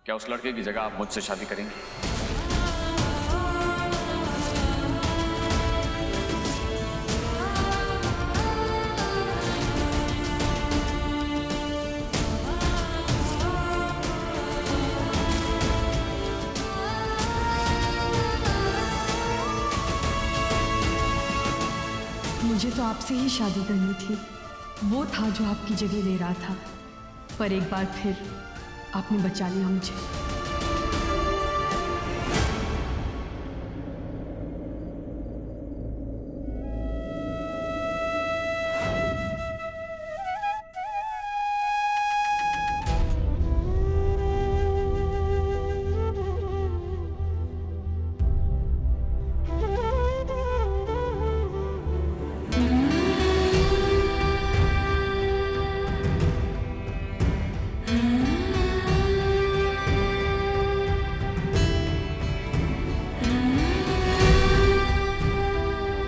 क्या उस लड़के की जगह आप मुझसे शादी करेंगे? मुझे तो आपसे ही शादी करनी थी। वो था जो आपकी जगह ले रहा था, पर एक बार फिर आपने बचा लिया मुझे।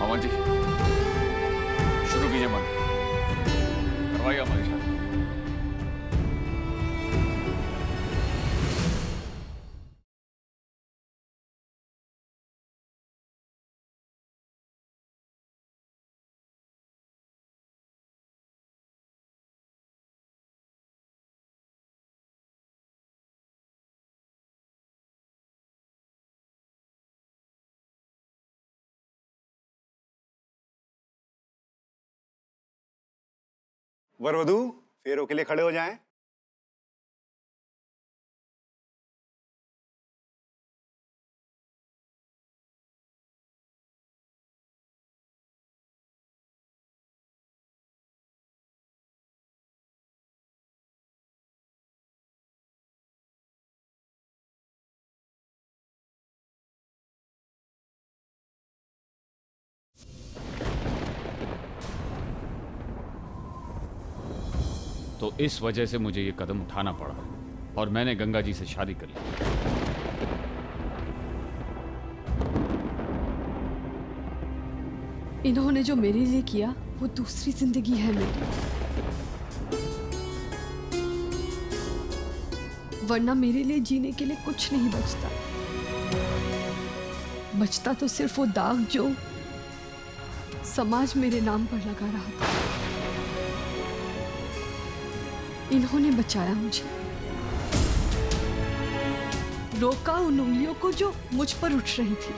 मामा जी, शुरू कीजिए मन, करवाइए हमारी शादी। वर वधू फेरों के लिए खड़े हो जाएं। तो इस वजह से मुझे ये कदम उठाना पड़ा और मैंने गंगा जी से शादी कर ली। इन्होंने जो मेरे लिए किया वो दूसरी जिंदगी है मेरी, वरना मेरे लिए जीने के लिए कुछ नहीं बचता। बचता तो सिर्फ वो दाग जो समाज मेरे नाम पर लगा रहा था। इन्होंने बचाया मुझे, रोका उन उंगलियों को जो मुझ पर उठ रही थी।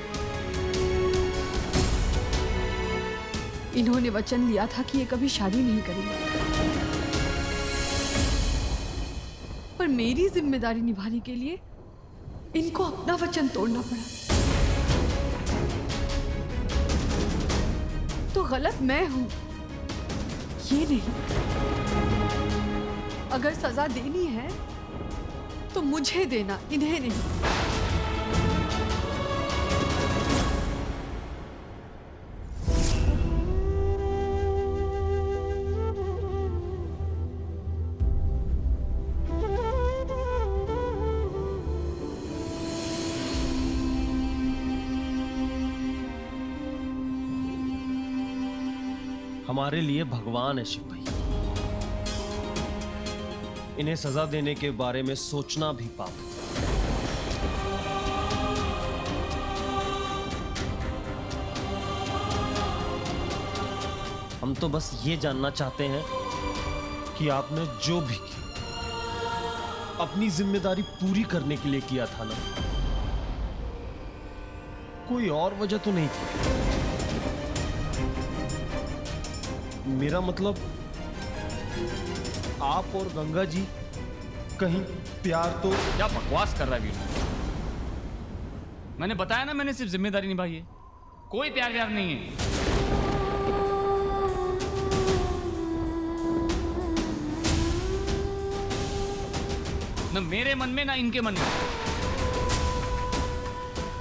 इन्होंने वचन लिया था कि ये कभी शादी नहीं करेंगे, पर मेरी जिम्मेदारी निभाने के लिए इनको अपना वचन तोड़ना पड़ा। तो गलत मैं हूं, ये नहीं। अगर सजा देनी है तो मुझे देना, इन्हें नहीं। हमारे लिए भगवान है शिव भाई। इन्हें सजा देने के बारे में सोचना भी पाप है। हम तो बस ये जानना चाहते हैं कि आपने जो भी किया अपनी जिम्मेदारी पूरी करने के लिए किया था ना, कोई और वजह तो नहीं थी। मेरा मतलब आप और गंगा जी कहीं प्यार तो। क्या बकवास कर रहा है वीर? मैंने बताया ना, मैंने सिर्फ जिम्मेदारी निभाई है, कोई प्यार व्यार नहीं है। न मेरे मन में ना इनके मन में।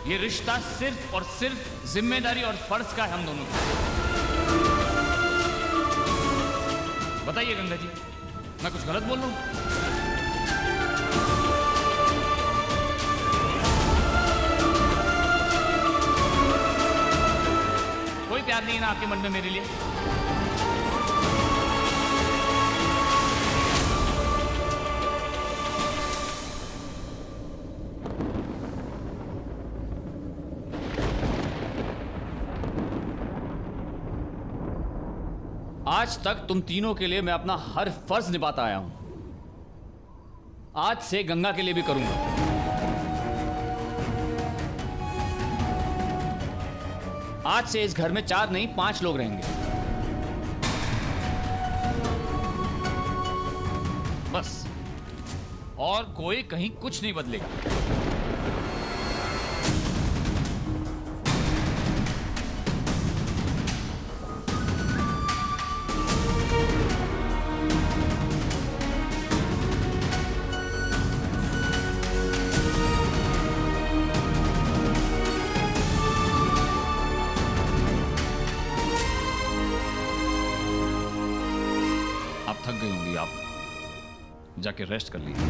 ये रिश्ता सिर्फ और सिर्फ जिम्मेदारी और फर्ज का है हम दोनों का। बताइए गंगा जी, मैं कुछ गलत बोल रहा हूं? कोई प्यार नहीं है ना आपके मन में मेरे लिए? आज तक तुम तीनों के लिए मैं अपना हर फर्ज निभाता आया हूं। आज से गंगा के लिए भी करूंगा। आज से इस घर में 4 नहीं 5 लोग रहेंगे, बस। और कोई कहीं कुछ नहीं बदलेगा। आप थक गई होंगी, आप जाके रेस्ट कर लीजिए।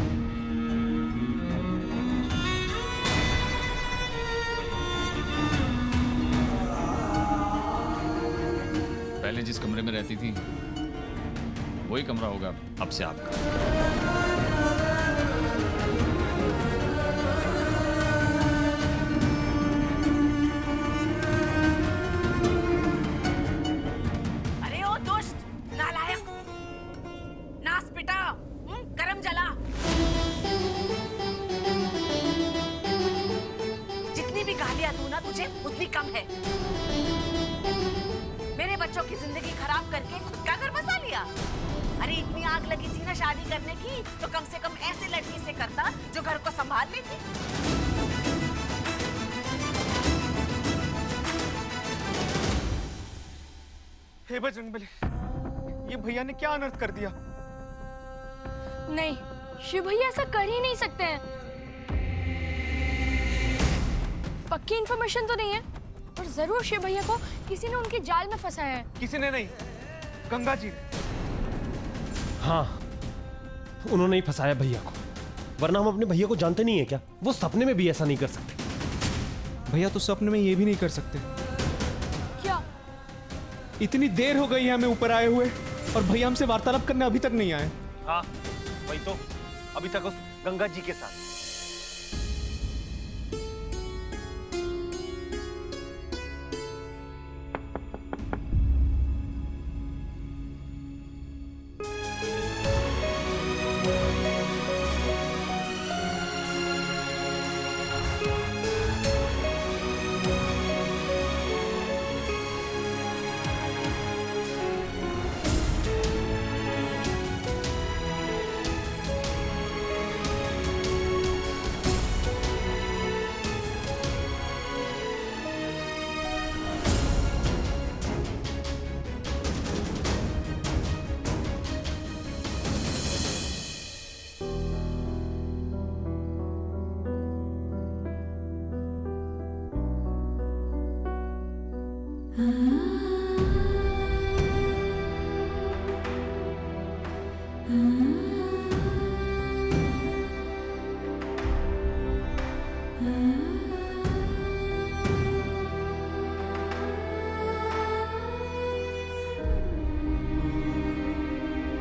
पहले जिस कमरे में रहती थी वही कमरा होगा अब से आपका। अरे ओ दुष्ट, नालायक, नास पिटा, करम जला। जितनी भी गालियां दूं ना तुझे उतनी कम है। मेरे बच्चों की जिंदगी खराब करके खुद का घर बसा लिया। अरे इतनी आग लगी थी ना शादी करने की, तो कम से कम ऐसे लड़की से करता जो घर को संभाल लेती। हे बजरंगबली, ये भैया ने क्या अनर्थ कर दिया? नहीं, शिव भैया ऐसा कर ही नहीं सकते हैं। पक्की इन्फॉर्मेशन तो नहीं है, पर जरूर शिव भैया को किसी ने उनके जाल में फंसाया है। किसी ने नहीं, गंगा जी। हाँ, उन्होंने ही फंसाया भैया को, वरना हम अपने भैया को जानते नहीं है क्या? वो सपने में भी ऐसा नहीं कर सकते। भैया तो सपने में ये भी नहीं कर सकते। क्या? इतनी देर हो गई है हमें ऊपर आए हुए, और भैया हमसे वार्तालाप करने अभी तक नहीं आए। हाँ, वही तो, अभी तक उस गंगा जी के साथ।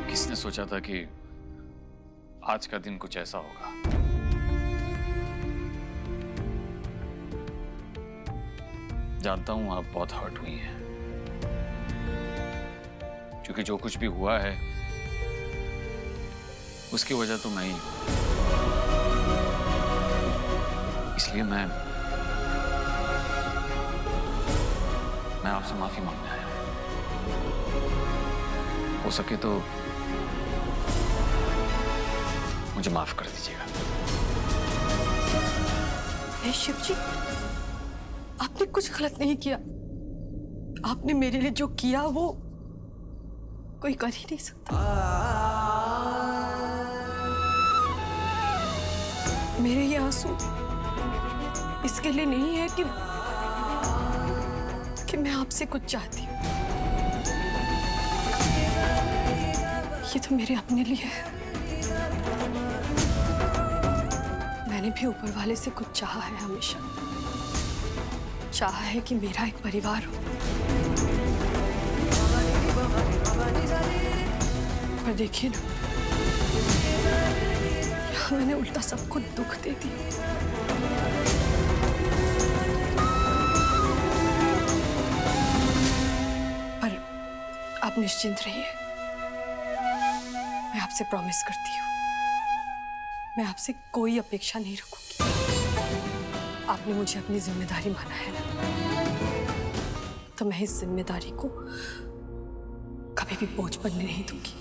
किसने सोचा था कि आज का दिन कुछ ऐसा होगा। जानता हूं आप बहुत हर्ट हुई हैं, क्योंकि जो कुछ भी हुआ है उसकी वजह तो मैं ही हूं। इसलिए मैं आपसे माफी मांगने आया हूं। हो सके तो मुझे माफ कर दीजिएगा। शिव जी, आपने कुछ गलत नहीं किया। आपने मेरे लिए जो किया वो कोई कर ही नहीं सकता। मेरे ये आंसू इसके लिए नहीं है कि मैं आपसे कुछ चाहती हूँ। ये तो मेरे अपने लिए है। मैंने भी ऊपर वाले से कुछ चाहा है, हमेशा चाहा है कि मेरा एक परिवार हो। पर देखिए ना, यहाँ मैंने उल्टा सबको दुख दे दिया। पर अब आप निश्चिंत रहिए। मैं आपसे प्रॉमिस करती हूँ, मैं आपसे कोई अपेक्षा नहीं रखूंगी। आपने मुझे अपनी जिम्मेदारी माना है ना, तो मैं इस जिम्मेदारी को कभी भी बोझ बनने नहीं दूंगी।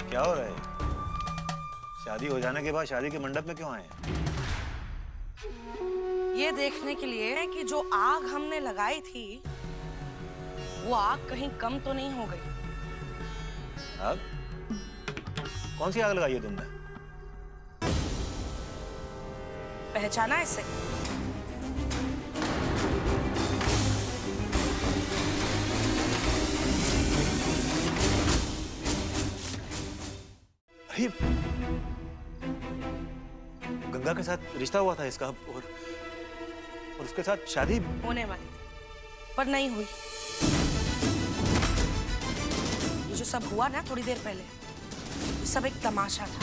क्या हो रहा है? शादी हो जाने के बाद शादी के मंडप में क्यों आए हैं? ये देखने के लिए कि जो आग हमने लगाई थी वो आग कहीं कम तो नहीं हो गई। आग? कौन सी आग लगाई है तुमने? पहचाना इसे? अरे, गंगा के साथ रिश्ता हुआ था इसका और उसके साथ शादी होने वाली, पर नहीं हुई। ये जो सब हुआ ना थोड़ी देर पहले, ये सब एक तमाशा था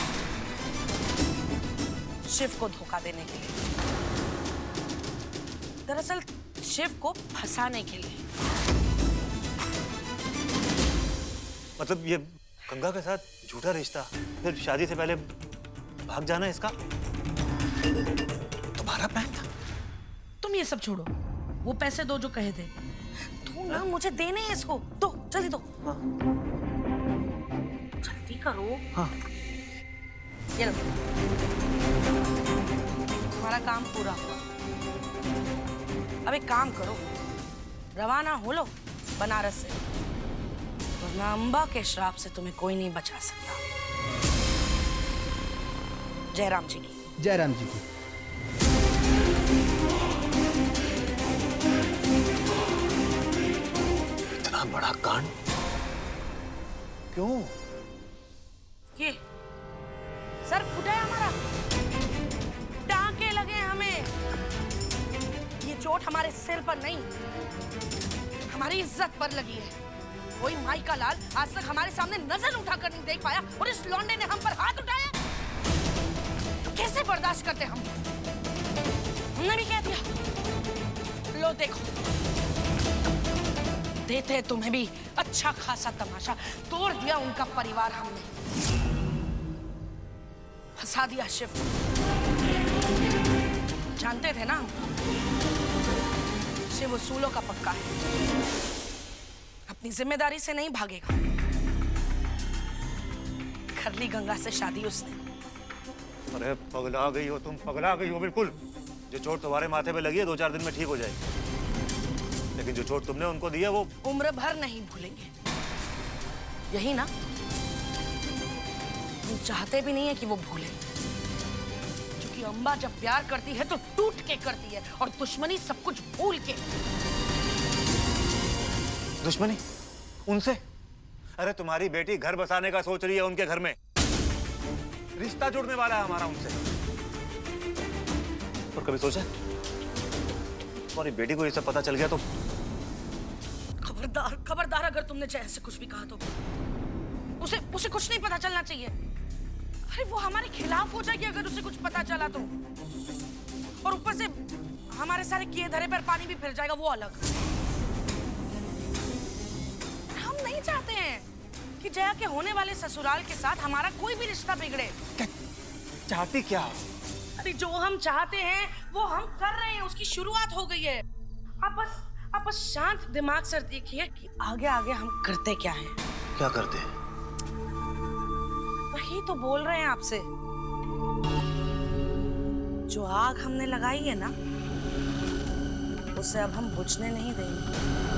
शिव को धोखा देने के लिए। दरअसल शिव को फंसाने के लिए। मतलब ये गंगा के साथ झूठा रिश्ता, फिर शादी से पहले भाग जाना इसका तुम्हारा प्लान था? तुम ये सब छोड़ो, वो पैसे दो जो कहे थे। तू ना मुझे देने हैं इसको, दो जल्दी दो। हाँ। जल्दी करो। हाँ। ये लो, तुम्हारा काम पूरा हुआ। अब एक काम करो, रवाना हो लो बनारस से, वरना अंबा के श्राप से तुम्हें कोई नहीं बचा सकता। जयराम जी की। जयराम जी की। इतना बड़ा कांड क्यों? ये सर फूटा है हमारा, टांके लगे हमें। ये चोट हमारे सिर पर नहीं, हमारी इज्जत पर लगी है। कोई माई का लाल आज तक हमारे सामने नजर उठाकर नहीं देख पाया, और इस लौंडे ने हम पर हाथ उठाया। तो कैसे बर्दाश्त करते हम? हमने भी कह दिया। लो देखो, देते तुम्हें भी अच्छा खासा तमाशा। तोड़ दिया उनका परिवार हमने, फंसा दिया शिव। जानते थे ना हम, शिव उसूलों का पक्का है, अपनी जिम्मेदारी से नहीं भागेगा। कर ली गंगा से शादी उसने। अरे पगला गई हो तुम, पगला गई हो बिल्कुल। जो चोट तुम्हारे माथे पे लगी है 2-4 दिन में ठीक हो जाएगी, लेकिन जो चोट तुमने उनको दी है वो उम्र भर नहीं भूलेंगे। यही ना, हम चाहते भी नहीं है कि वो भूले, क्योंकि कि अम्बा जब प्यार करती है तो टूट के करती है और दुश्मनी सब कुछ भूल के। दुश्मनी उनसे? अरे तुम्हारी बेटी घर बसाने का सोच रही है उनके घर में, रिश्ता जुड़ने वाला है हमारा उनसे। और कभी सोचा तुम्हारी बेटी को ये सब पता चल गया तो? खबरदार खबरदार, अगर तुमने जय से कुछ भी कहा तो उसे कुछ नहीं पता चलना चाहिए। अरे वो हमारे खिलाफ हो जाएगी अगर उसे कुछ पता चला तो, और ऊपर से हमारे सारे किए धरे पर पानी भी फिर जाएगा, वो अलग। हम नहीं चाहते हैं कि जया के होने वाले ससुराल के साथ हमारा कोई भी रिश्ता बिगड़े। चाहती क्या? अरे जो हम चाहते हैं वो हम कर रहे हैं, उसकी शुरुआत हो गई है। आप बस शांत दिमाग से देखिए कि आगे आगे हम करते क्या हैं। क्या करते हैं? वही तो बोल रहे हैं आपसे। जो आग हमने लगाई है ना, उसे अब हम बुझने नहीं देंगे।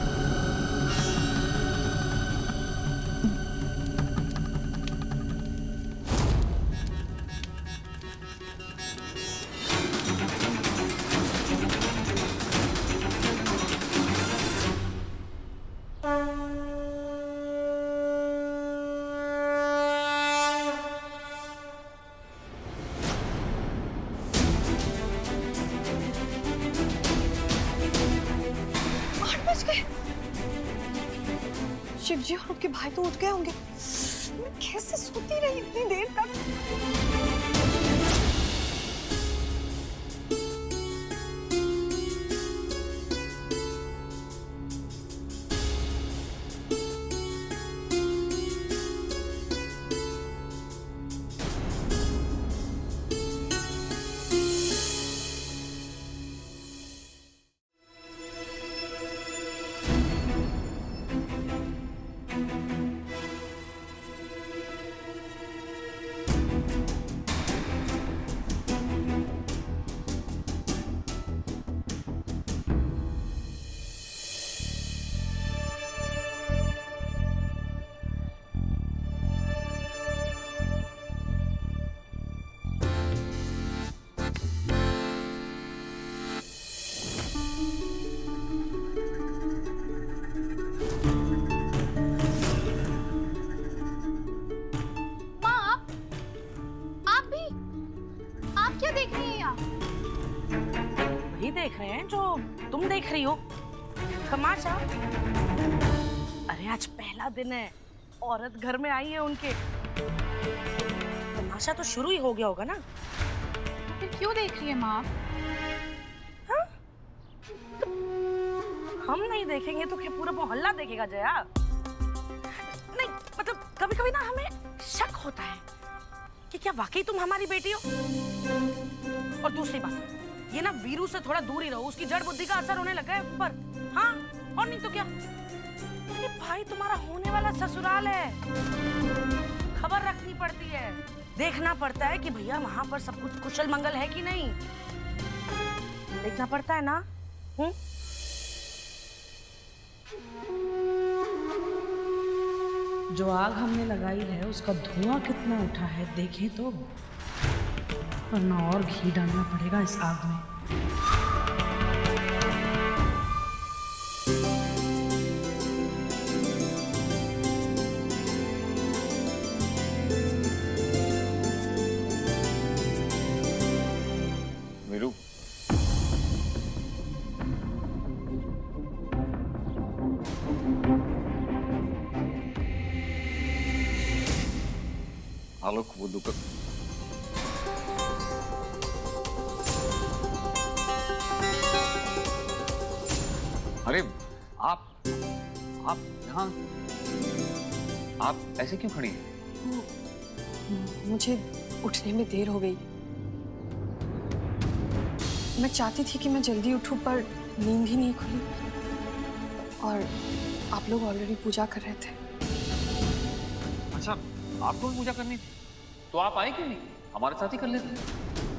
शिव जी और उनके भाई तो उठ गए होंगे। मैं कैसे सोती रही इतनी देर तक? वही देख रहे हैं जो तुम देख रही हो, तमाशा। अरे आज पहला दिन है, औरत घर में आई है उनके, तमाशा तो शुरू ही हो गया होगा ना। फिर क्यों देख रही है माँ? हाँ? तो हम नहीं देखेंगे तो क्या पूरा मोहल्ला देखेगा जया? नहीं मतलब कभी कभी ना हमें शक होता है कि क्या वाकई तुम हमारी बेटी हो। और दूसरी बात, ये ना वीरू से थोड़ा दूर ही रहो, उसकी जड़ बुद्धि का असर होने लगा है ऊपर। हाँ और नहीं तो क्या। ये भाई तुम्हारा होने वाला ससुराल है, खबर रखनी पड़ती है, देखना पड़ता है कि भैया वहां पर सब कुछ कुशल मंगल है कि नहीं, देखना पड़ता है ना। जो आग हमने लगाई है उसका धुआं कितना उठा है देखें तो, वरना और घी डालना पड़ेगा इस आग में। वीरू, आलोक वो दुख। अरे आप यहाँ, आप ऐसे क्यों खड़ी हैं? मुझे उठने में देर हो गई। मैं चाहती थी कि मैं जल्दी उठूं पर नींद ही नहीं खुली, और आप लोग ऑलरेडी पूजा कर रहे थे। अच्छा, आपको भी पूजा करनी थी तो आप आए क्यों नहीं? हमारे साथ ही कर लेते।